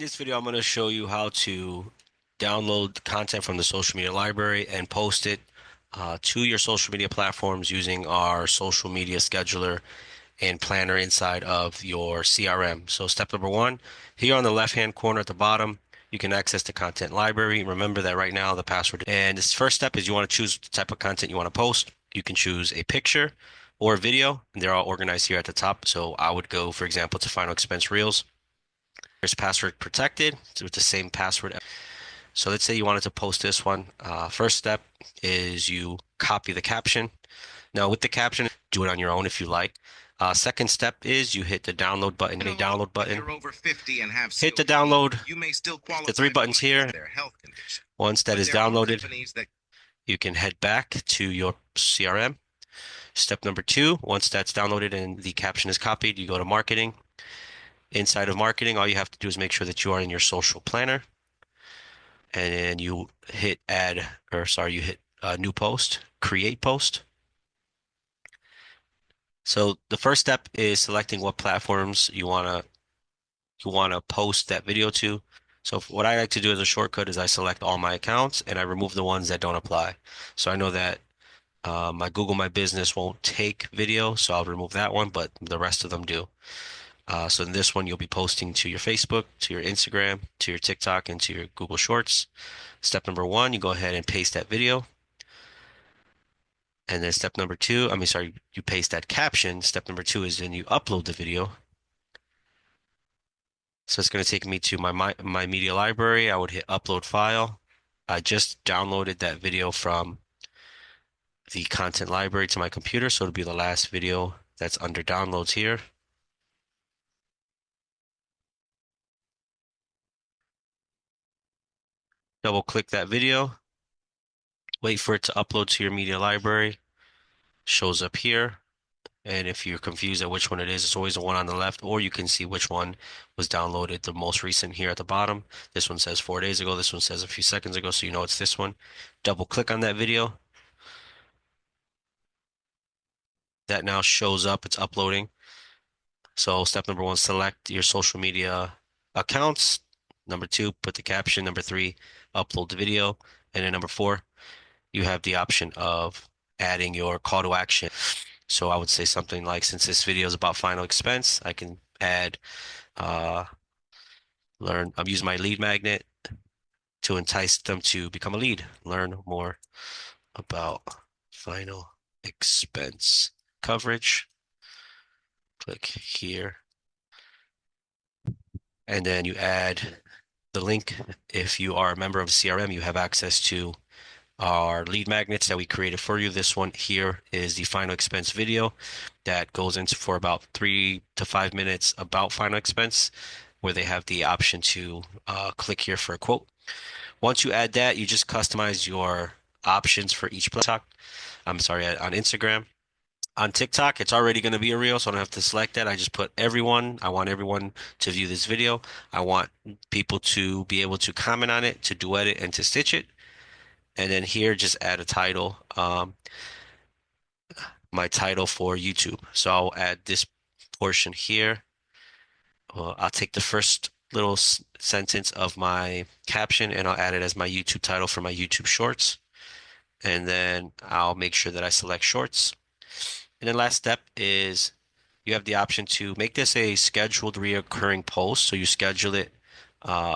In this video, I'm going to show you how to download content from the social media library and post it to your social media platforms using our social media scheduler and planner inside of your CRM. So step number one, here on the left-hand corner at the bottom, you can access the content library. Remember that right now the password. And this first step is you want to choose the type of content you want to post. You can choose a picture or a video, and they're all organized here at the top. So I would go, for example, to Final Expense Reels. There's password protected with the same password. So let's say you wanted to post this one. First step is you copy the caption. Now with the caption, do it on your own if you like. Second step is you hit the download button, a download button. You're over 50 and have Hit the COPD, download. you may still The qualify three for buttons here. their health condition. Once that But is there are downloaded, companies that you can head back to your CRM. Step number two, once that's downloaded and the caption is copied, you go to marketing. Inside of marketing, all you have to do is make sure that you are in your social planner. And then you hit add, or sorry, you hit new post, create post. So the first step is selecting what platforms you wanna post that video to. So what I like to do as a shortcut is I select all my accounts and I remove the ones that don't apply. So I know that my Google My Business won't take video, so I'll remove that one, but the rest of them do. So in this one, you'll be posting to your Facebook, to your Instagram, to your TikTok, and to your Google Shorts. Step number one, you go ahead and paste that video. And then step number two, you paste that caption. Step number two is then you upload the video. So it's going to take me to my media library. I would hit upload file. I just downloaded that video from the content library to my computer, so it'll be the last video that's under downloads here. Double click that video, wait for it to upload to your media library. Shows up here. And if you're confused at which one it is, it's always the one on the left, or you can see which one was downloaded, the most recent here at the bottom. This one says 4 days ago. This one says a few seconds ago, so you know it's this one. Double click on that video. That now shows up. It's uploading. So step number one, select your social media accounts. Number two, put the caption. Number three, upload the video. And then number four, you have the option of adding your call to action. So I would say something like, since this video is about final expense, I can add uh, I'm using my lead magnet to entice them to become a lead. Learn more about final expense coverage. Click here. And then you add the link. If you are a member of CRM, you have access to our lead magnets that we created for you. This one here is the final expense video that goes into for about 3 to 5 minutes about final expense, where they have the option to click here for a quote. Once you add that, you just customize your options for each TikTok. I'm sorry, on Instagram. On TikTok, it's already going to be a reel, so I don't have to select that. I just put everyone. I want everyone to view this video. I want people to be able to comment on it, to duet it, and to stitch it. And then here, just add a title, my title for YouTube. So I'll add this portion here. I'll take the first little sentence of my caption and I'll add it as my YouTube title for my YouTube Shorts. And then I'll make sure that I select Shorts. And then last step is you have the option to make this a scheduled reoccurring post. So you schedule it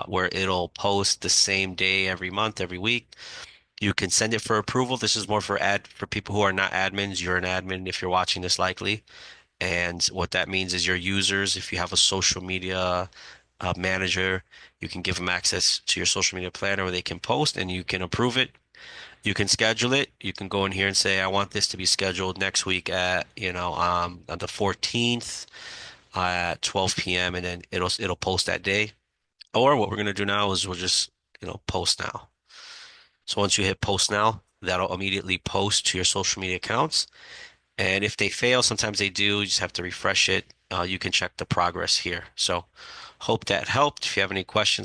where it'll post the same day every month, every week. You can send it for approval. This is more for people who are not admins. You're an admin if you're watching this likely. And what that means is your users, if you have a social media manager, you can give them access to your social media planner where they can post and you can approve it. You can schedule it. You can go in here and say, I want this to be scheduled next week at, on the 14th at 12 p.m. and then it'll post that day. Or what we're gonna do now is we'll just, post now. So once you hit post now, that'll immediately post to your social media accounts. And if they fail, sometimes they do, you just have to refresh it. You can check the progress here. So hope that helped. If you have any questions,